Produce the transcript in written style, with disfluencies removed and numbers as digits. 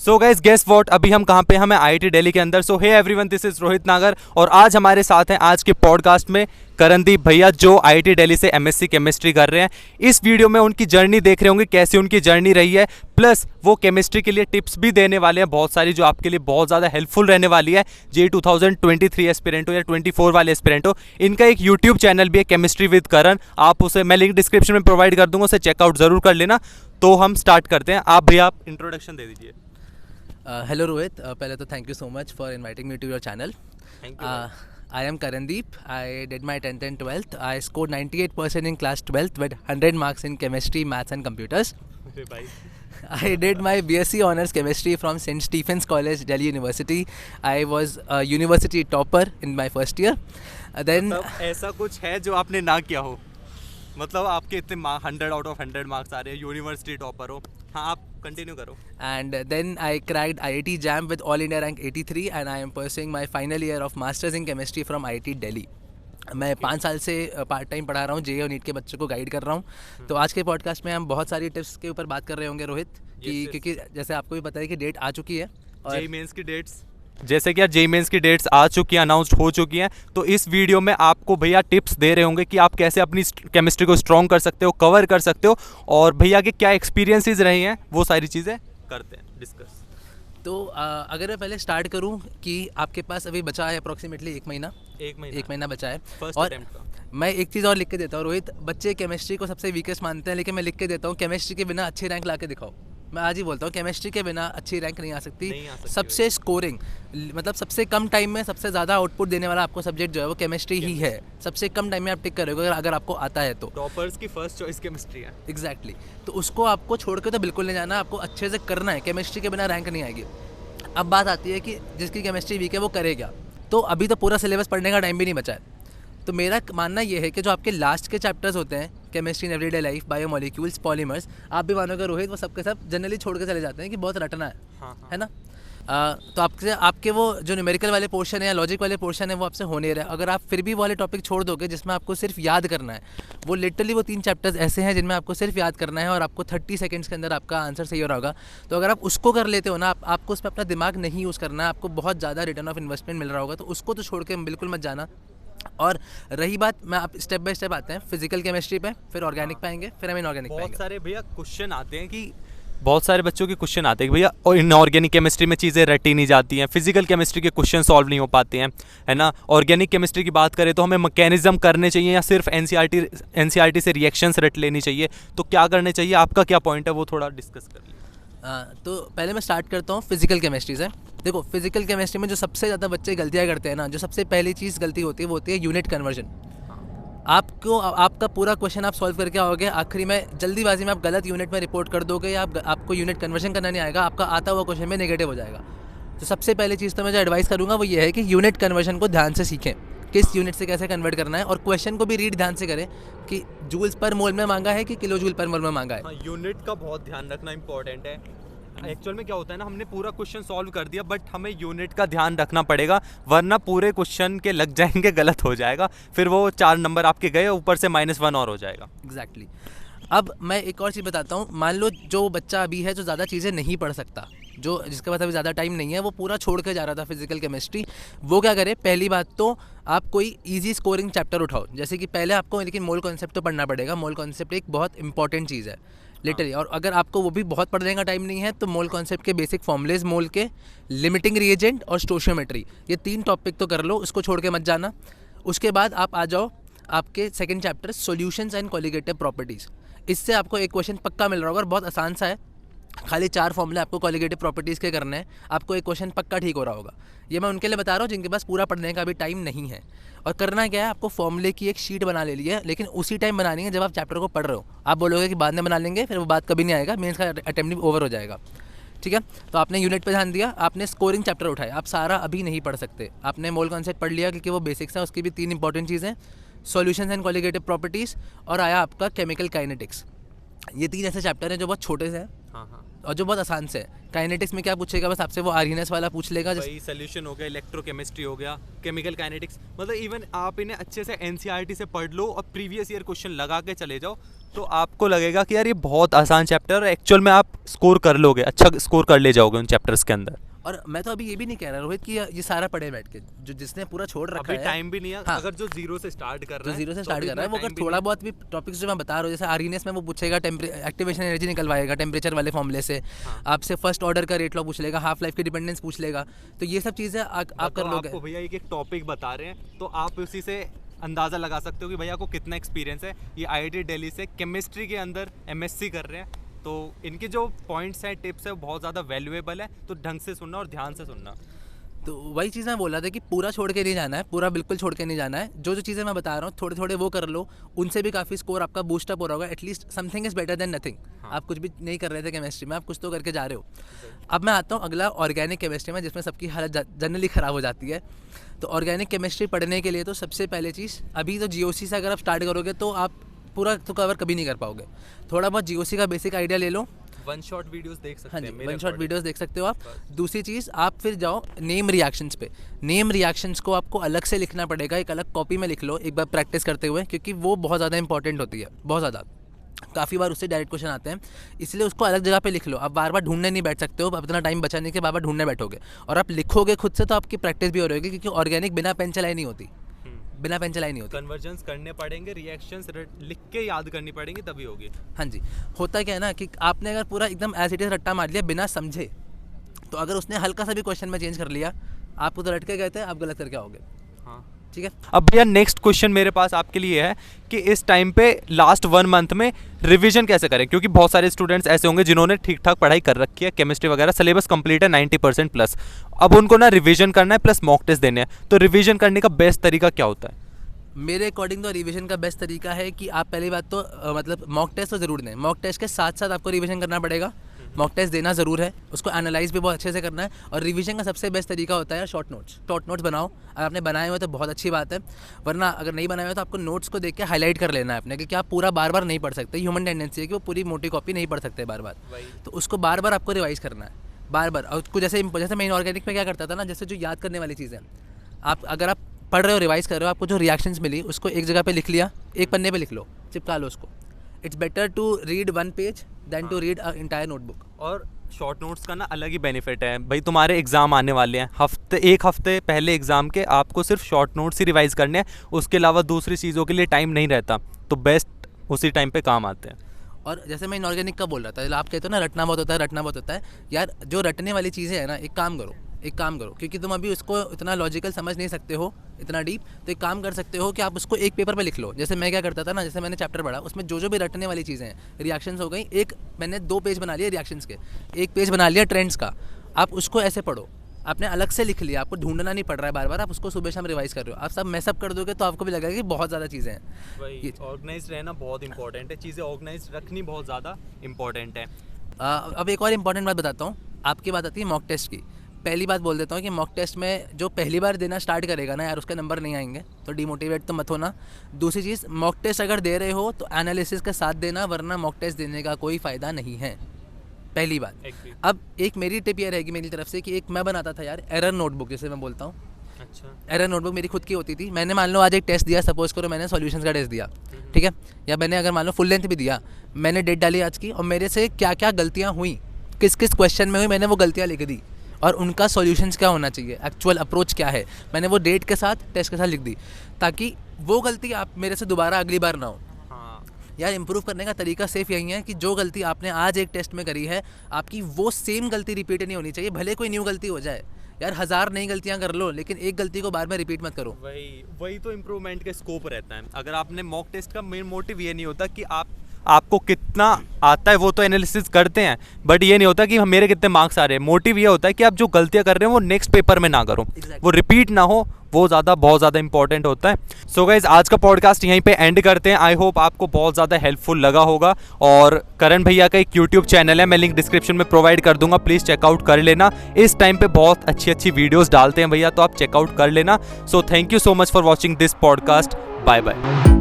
So guys guess what, अभी हम कहाँ पे, हमें आईआईटी दिल्ली के अंदर। So hey everyone, this is Rohit Nagar और आज हमारे साथ हैं आज के पॉडकास्ट में करणदीप भैया जो आईआईटी दिल्ली से एमएससी केमिस्ट्री कर रहे हैं। इस वीडियो में उनकी जर्नी देख रहे होंगे, कैसी उनकी जर्नी रही है, प्लस वो केमिस्ट्री के लिए टिप्स भी देने वाले हैं बहुत सारी, जो आपके लिए बहुत ज़्यादा हेल्पफुल रहने वाली है। जे 2023 एस्पिरेंट हो या 24 वाले एस्पिरेंट हो, इनका एक यूट्यूब चैनल भी है केमिस्ट्री विद करण, आप उसे, मैं लिंक डिस्क्रिप्शन में प्रोवाइड कर दूंगा, उसे चेकआउट जरूर कर लेना। तो हम स्टार्ट करते हैं। आप भैया आप इंट्रोडक्शन दे दीजिए। Hello Rohit, पहले तो thank you so much for inviting me to your channel. Thank you. I am Karandeep. I did my 10th and 12th. I scored 98% in class 12th with 100 marks in chemistry, maths and computers. I did my BSc Honours Chemistry from St. Stephen's College, Delhi University. I was a university topper in my first year. Then ऐसा कुछ है जो आपने ना किया हो, मतलब आपके इतने 100 आउट ऑफ 100 मार्क्स आ रहे हैं, यूनिवर्सिटी टॉपर हो। हाँ, आप कंटिन्यू करो। And then I cracked IIT JAM with All India rank 83 and I am pursuing my final year of Masters in Chemistry from IIT Delhi. मैं 5 साल से पार्ट टाइम पढ़ा रहा हूँ, JEE और नीट के बच्चों को गाइड कर रहा हूँ। तो आज के पॉडकास्ट में हम बहुत सारी टिप्स के ऊपर बात कर रहे होंगे रोहित, क्योंकि जैसे आपको भी पता है कि डेट आ चुकी है और जेईई मेंस की डेट्स, जैसे कि जेईई मेंस की डेट्स आ चुकी हैं, अनाउंस्ड हो चुकी हैं। तो इस वीडियो में आपको भैया टिप्स दे रहे होंगे कि आप कैसे अपनी केमिस्ट्री को स्ट्रॉन्ग कर सकते हो, कवर कर सकते हो, और भैया के क्या एक्सपीरियंसेस रहे हैं वो सारी चीज़ें करते हैं डिस्कस। तो अगर मैं पहले स्टार्ट करूं कि आपके पास अभी बचा है अप्रॉक्सीमेटली एक महीना बचा है। और मैं एक चीज़ और लिख के देता हूँ रोहित, बच्चे केमिस्ट्री को सबसे वीकेस्ट मानते हैं, लेकिन मैं लिख के देता हूँ केमिस्ट्री के बिना अच्छी रैंक ला के दिखाओ। मैं आज ही बोलता हूँ केमिस्ट्री के बिना अच्छी रैंक नहीं आ सकती। सबसे स्कोरिंग, मतलब सबसे कम टाइम में सबसे ज़्यादा आउटपुट देने वाला आपको सब्जेक्ट जो है वो केमिस्ट्री ही है। सबसे कम टाइम में आप टिक करोगे अगर आपको आता है तो। टॉपर्स की फर्स्ट चॉइस केमिस्ट्री है। एग्जैक्टली। तो उसको आपको छोड़ के तो बिल्कुल नहीं जाना, आपको अच्छे से करना है। केमिस्ट्री के बिना रैंक नहीं आएगी। अब बात आती है कि जिसकी केमिस्ट्री वीक है वो करे क्या। तो अभी तो पूरा सिलेबस पढ़ने का टाइम भी नहीं बचा है। तो मेरा मानना ये है कि जो आपके लास्ट के चैप्टर्स होते हैं, chemistry in everyday life, biomolecules, polymers, आप भी मानोगे रोहित, वो सबके सब जनरली छोड़ के चले जाते हैं कि बहुत रटना है। हाँ। है ना। तो आपके वो जो न्यूमेरिकल वाले पोर्शन है या लॉजिक वाले पोर्शन है वो आपसे हो नहीं रहा है। अगर आप फिर भी वाले टॉपिक छोड़ दोगे जिसमें आपको सिर्फ याद करना है, वो लिटरली वो 3 चैप्टर्स ऐसे हैं जिनमें आपको सिर्फ याद करना है और आपको 30 सेकंड्स के अंदर आपका आंसर सही हो रहा होगा। तो अगर आप उसको कर लेते हो ना, आपको उसमें अपना दिमाग नहीं यूज़ करना है, आपको बहुत ज़्यादा रिटर्न ऑफ इन्वेस्टमेंट मिल रहा होगा, तो उसको तो छोड़ के बिल्कुल मत जाना। और रही बात, मैं आप स्टेप बाय स्टेप आते हैं फिजिकल केमिस्ट्री पे, फिर ऑर्गेनिक पे आएंगे, फिर हम इनऑर्गेनिक पे आएंगे। बहुत सारे भैया क्वेश्चन आते हैं कि बहुत सारे बच्चों के क्वेश्चन आते हैं कि भैया और इनऑर्गेनिक केमिस्ट्री में चीज़ें रटी नहीं जाती हैं, फिजिकल केमिस्ट्री के क्वेश्चन सॉल्व नहीं हो पाते हैं, है ना। ऑर्गेनिक केमिस्ट्री की बात करें तो हमें मैकेनिज्म करने चाहिए या सिर्फ एनसीईआरटी से रिएक्शंस रट लेनी चाहिए, तो क्या करने चाहिए, आपका क्या पॉइंट है वो थोड़ा डिस्कस कर लीजिए। तो पहले मैं स्टार्ट करता हूँ फिजिकल केमिस्ट्री से। देखो, फिजिकल केमिस्ट्री में जो सबसे ज़्यादा बच्चे गलतियाँ करते हैं ना, जो सबसे पहली चीज़ गलती होती है वो होती है यूनिट कन्वर्जन। आपका पूरा क्वेश्चन आप सॉल्व करके आओगे, आखिरी में जल्दीबाजी में आप गलत यूनिट में रिपोर्ट कर दोगे या आपको यूनिट कन्वर्जन करना नहीं आएगा, आपका आता हुआ क्वेश्चन में नेगेटिव हो जाएगा। तो सबसे पहली चीज़ तो मैं जो एडवाइस करूँगा वो ये है कि यूनिट कन्वर्जन को ध्यान से सीखें, किस यूनिट से कैसे कन्वर्ट करना है, और क्वेश्चन को भी रीड ध्यान से करें कि जूल्स पर मोल में मांगा है कि किलो जूल पर मोल में मांगा है। हाँ, यूनिट का बहुत ध्यान रखना इंपॉर्टेंट है। एक्चुअल में क्या होता है ना, हमने पूरा क्वेश्चन सॉल्व कर दिया बट हमें यूनिट का ध्यान रखना पड़ेगा, वरना पूरे क्वेश्चन के लग जाएंगे, गलत हो जाएगा, फिर वो 4 नंबर आपके गए, ऊपर से -1 और हो जाएगा। एग्जैक्टली। अब मैं एक और चीज़ बताता हूँ। मान लो जो बच्चा अभी है जो ज़्यादा चीज़ें नहीं पढ़ सकता, जो जिसके पास अभी ज़्यादा टाइम नहीं है, वो पूरा छोड़ के जा रहा था फिजिकल केमिस्ट्री, वो क्या करे, पहली बात तो आप कोई इजी स्कोरिंग चैप्टर उठाओ। जैसे कि पहले आपको लेकिन मोल कॉन्सेप्ट तो पढ़ना पड़ेगा। मोल कॉन्सेप्ट एक बहुत इंपॉर्टेंट चीज़ है लिटरली। और अगर आपको वो भी बहुत पढ़ने का टाइम नहीं है तो मोल कॉन्सेप्ट के बेसिक फॉर्मूलेज, मोल के, लिमिटिंग रिएजेंट और स्टोशियोमेट्री, ये 3 टॉपिक तो कर लो, उसको छोड़ के मत जाना। उसके बाद आप आ जाओ आपके second chapter solutions and colligative properties. इससे आपको एक क्वेश्चन पक्का मिल रहा होगा और बहुत आसान सा है, खाली 4 फॉर्मूले आपको कॉलिगेटिव प्रॉपर्टीज़ के करने हैं, आपको एक क्वेश्चन पक्का ठीक हो रहा होगा। ये मैं उनके लिए बता रहा हूँ जिनके पास पूरा पढ़ने का भी टाइम नहीं है। और करना क्या है, आपको फॉर्मूले की एक शीट बना ले ली है, लेकिन उसी टाइम बनानी है जब आप चैप्टर को पढ़ रहे हो। आप बोलोगे कि बाद में बना लेंगे, फिर वो बात कभी नहीं आएगा, मेंस का अटेम्प्ट भी ओवर हो जाएगा। ठीक है। तो आपने यूनिट पे ध्यान दिया, आपने स्कोरिंग चैप्टर उठाया। आप सारा अभी नहीं पढ़ सकते, आपने मोल कॉन्सेप्ट पढ़ लिया क्योंकि वो बेसिक्स है, उसकी भी 3 इंपॉर्टेंट चीज़ें, सॉल्यूशंस एंड कॉलिगेटिव प्रॉपर्टीज़, और आया आपका केमिकल काइनेटिक्स। ये 3 ऐसे चैप्टर हैं जो बहुत छोटे से हैं। हाँ। और जो बहुत आसान से है। काइनेटिक्स में क्या पूछेगा, बस आपसे वो आर्हीनेस वाला पूछ लेगा। वही सोल्यूशन हो गया, इलेक्ट्रोकेमिस्ट्री हो गया, केमिकल काइनेटिक्स, मतलब इवन आप इन्हें अच्छे से एनसीईआरटी से पढ़ लो और प्रीवियस ईयर क्वेश्चन लगा के चले जाओ तो आपको लगेगा कि यार ये बहुत आसान चैप्टर है। एक्चुअल में आप स्कोर कर लोगे, अच्छा स्कोर कर ले जाओगे उन चैप्टर्स के अंदर। और मैं तो अभी ये भी नहीं कह रहा रोहित कि ये सारा पढ़े बैठ के, जो जिसने पूरा छोड़ रखा है, टाइम भी नहीं है। हाँ, अगर जो जीरो से स्टार्ट कर रहा जो है, जीरो से स्टार्ट कर रहा है वो अगर थोड़ा बहुत भी टॉपिक्स जो मैं बता रहा हूँ, जैसे आर्हीनेस में वो पूछेगा एक्टिवेशन एनर्जी निकलवाएगा टेम्परेचर वाले फॉर्मूले से, आपसे फर्स्ट ऑर्डर का रेट लॉ पूछ लेगा, हाफ लाइफ की डिपेंडेंस पूछ लेगा, तो ये सब चीज़ें आप कर लोगे। आपको भैया एक टॉपिक बता रहे हैं तो आप उसी से अंदाज़ा लगा सकते हो कि भैया को कितना एक्सपीरियंस है। ये IIT दिल्ली से केमिस्ट्री के अंदर MSc कर रहे हैं, तो इनके जो पॉइंट्स हैं, टिप्स है, वो बहुत ज़्यादा वैल्यूएबल है। तो ढंग से सुनना और ध्यान से सुनना। तो वही चीज़ मैं बोल रहा था कि पूरा छोड़ के नहीं जाना है, पूरा बिल्कुल छोड़ के नहीं जाना है। जो जो चीज़ें मैं बता रहा हूँ थोड़े थोड़े वो कर लो, उनसे भी काफ़ी स्कोर आपका बूस्ट अप हो रहा होगा। At least something is better than nothing. आप कुछ भी नहीं कर रहे थे केमिस्ट्री में, आप कुछ तो करके जा रहे हो। अब मैं आता हूँ अगला ऑर्गेनिक केमिस्ट्री में, जिसमें सबकी हालत जनरली ख़राब हो जाती है। तो ऑर्गेनिक केमिस्ट्री पढ़ने के लिए तो सबसे पहले चीज़, अभी तो GOC से अगर आप स्टार्ट करोगे तो आप पूरा तो कवर कभी नहीं कर पाओगे। थोड़ा बहुत GOC का बेसिक आइडिया ले लो, वन शॉट वीडियोस देख सकते हाँ हैं। जी, वन शॉट वीडियोस देख सकते हो आप। दूसरी चीज़, आप फिर जाओ नेम रिएक्शंस पे। नेम रिएक्शंस को आपको अलग से लिखना पड़ेगा, एक अलग कॉपी में लिख लो एक बार प्रैक्टिस करते हुए, क्योंकि वो बहुत ज़्यादा इंपॉर्टेंट होती है, बहुत ज़्यादा। काफ़ी बार उससे डायरेक्ट क्वेश्चन आते हैं, इसलिए उसको अलग जगह पे लिख लो। आप बार बार ढूंढने नहीं बैठ सकते हो, अपना टाइम बचाने के बार बार ढूंढने बैठोगे और आप लिखोगे खुद से तो आपकी प्रैक्टिस भी हो रही होगी, क्योंकि ऑर्गेनिक बिना पेन चलाई नहीं होती, बिना पेन चलाई नहीं होती। कन्वर्जन्स करने पड़ेंगे, रिएक्शंस लिख के याद करनी पड़ेंगी, तभी होगी। हाँ जी, होता क्या है ना कि आपने अगर पूरा एकदम एज इट इज रट्टा मार लिया बिना समझे, तो अगर उसने हल्का सा भी क्वेश्चन में चेंज कर लिया, आपको तो रटके गए थे, आप गलत करके आओगे। हाँ ठीक है। अब भैया नेक्स्ट क्वेश्चन मेरे पास आपके लिए है कि इस टाइम पे लास्ट 1 मंथ में रिवीजन कैसे करें, क्योंकि बहुत सारे स्टूडेंट्स ऐसे होंगे जिन्होंने ठीक ठाक पढ़ाई कर रखी है, केमिस्ट्री वगैरह सिलेबस कंप्लीट है 90% प्लस, अब उनको ना रिवीजन करना है प्लस मॉक टेस्ट देने हैं। तो रिवीजन करने का बेस्ट तरीका क्या होता है? मेरे अकॉर्डिंग तो रिवीजन का बेस्ट तरीका है कि आप पहली बात तो मतलब मॉक टेस्ट तो ज़रूर दें। मॉक टेस्ट के साथ साथ आपको रिवीजन करना पड़ेगा। मॉक टेस्ट देना ज़रूर है, उसको एनालाइज भी बहुत अच्छे से करना है। और रिवीजन का सबसे बेस्ट तरीका होता है शॉर्ट नोट्स बनाओ। अगर आपने बनाए हुए तो बहुत अच्छी बात है, वरना अगर नहीं बनाए हुए तो आपको नोट्स को देख के हाईलाइट कर लेना है अपने, क्योंकि आप पूरा बार बार नहीं पढ़ सकते। ह्यूमन टेंडेंसी है कि वो पूरी मोटी कॉपी नहीं पढ़ सकते बार बार, तो उसको बार बार आपको रिवाइज करना है, बार बार। और उसको जैसे मैं इनऑर्गेनिक में क्या करता था ना, जैसे जो याद करने वाली चीज़ें, आप अगर आप पढ़ रहे हो, रिवाइज कर रहे हो, आपको जो रिएक्शंस मिली उसको एक जगह पे लिख लिया, एक पन्ने पे लिख लो, चिपका लो उसको। It's better to read 1 page than to read a entire notebook. और शॉर्ट नोट्स का ना अलग ही बेनिफिट है भाई। तुम्हारे एग्जाम आने वाले हैं, एक हफ्ते पहले एग्जाम के आपको सिर्फ शॉर्ट नोट्स ही रिवाइज करने हैं, उसके अलावा दूसरी चीज़ों के लिए टाइम नहीं रहता, तो बेस्ट उसी टाइम पे काम आते हैं। और जैसे मैं इनऑर्गेनिक का बोल रहा था, आप कहते हो ना रटना बहुत होता है यार, जो रटने वाली चीज़ें हैं ना, एक काम करो, क्योंकि तुम अभी उसको इतना लॉजिकल समझ नहीं सकते हो, इतना डीप, तो एक काम कर सकते हो कि आप उसको एक पेपर पे लिख लो। जैसे मैं क्या करता था ना, जैसे मैंने चैप्टर पढ़ा, उसमें जो भी रटने वाली चीज़ें हैं, रिएक्शंस हो गई, मैंने 2 पेज बना लिए रिएक्शंस के, 1 पेज बना लिया ट्रेंड्स का। आप उसको ऐसे पढ़ो, आपने अलग से लिख लिया, आपको ढूंढना नहीं पड़ रहा है बार बार, आप उसको सुबह शाम रिवाइज कर रहे हो। आप सब मैसअप कर दोगे तो आपको भी लगेगा कि बहुत ज़्यादा चीज़ें हैं। ऑर्गेनाइज रहना बहुत इंपॉर्टेंट है, चीज़ें ऑर्गेनाइज रखनी बहुत ज़्यादा इंपॉर्टेंट है। अब एक और इम्पॉर्टेंट बात बताता हूँ। आपकी बात आती है मॉक टेस्ट की। पहली बात बोल देता हूँ कि मॉक टेस्ट में जो पहली बार देना स्टार्ट करेगा ना यार, उसके नंबर नहीं आएंगे, तो डिमोटिवेट तो मत होना। दूसरी चीज़, मॉक टेस्ट अगर दे रहे हो तो एनालिसिस के साथ देना, वरना मॉक टेस्ट देने का कोई फ़ायदा नहीं है, पहली बात। अब एक मेरी टिप ये रहेगी मेरी तरफ से कि एक मैं बनाता था यार एरर नोटबुक, जैसे मैं बोलता हूँ। अच्छा, एरर नोटबुक मेरी खुद की होती थी। मैंने मान लो आज एक टेस्ट दिया, सपोज करो मैंने सॉल्यूशंस का टेस्ट दिया, ठीक है, या मैंने अगर मान लो फुल लेंथ भी दिया, मैंने डेट डाली आज की, और मेरे से क्या क्या गलतियाँ हुई, किस किस क्वेश्चन में हुई, मैंने वो गलतियाँ लिख दी, और उनका सॉल्यूशंस क्या होना चाहिए, एक्चुअल अप्रोच क्या है, मैंने वो डेट के साथ टेस्ट के साथ लिख दी, ताकि वो गलती आप मेरे से दोबारा अगली बार ना हो। यार इंप्रूव करने का तरीका सिर्फ यही है कि जो गलती आपने आज एक टेस्ट में करी है, आपकी वो सेम गलती रिपीट नहीं होनी चाहिए। भले कोई न्यू गलती हो जाए यार, 1000 नई गलतियां कर लो, लेकिन एक गलती को बार बार रिपीट मत करो। वही तो इम्प्रूवमेंट का स्कोप रहता है। अगर आपने मॉक टेस्ट का मेन मोटिव ये नहीं होता कि आपको कितना आता है, वो तो एनालिसिस करते हैं, बट ये नहीं होता कि मेरे कितने मार्क्स आ रहे हैं। मोटिव ये होता है कि आप जो गलतियां कर रहे हैं वो नेक्स्ट पेपर में ना करो, वो रिपीट ना हो, वो बहुत ज़्यादा इंपॉर्टेंट होता है। सो गाइज, आज का पॉडकास्ट यहीं पे एंड करते हैं। आई होप आपको बहुत ज़्यादा हेल्पफुल लगा होगा। और करण भैया का एक यूट्यूब चैनल है, मैं लिंक डिस्क्रिप्शन में प्रोवाइड कर दूंगा, प्लीज़ चेकआउट कर लेना। इस टाइम पे बहुत अच्छी वीडियोज़ डालते हैं भैया, तो आप चेकआउट कर लेना। So thank you so much for watching this podcast. Bye bye.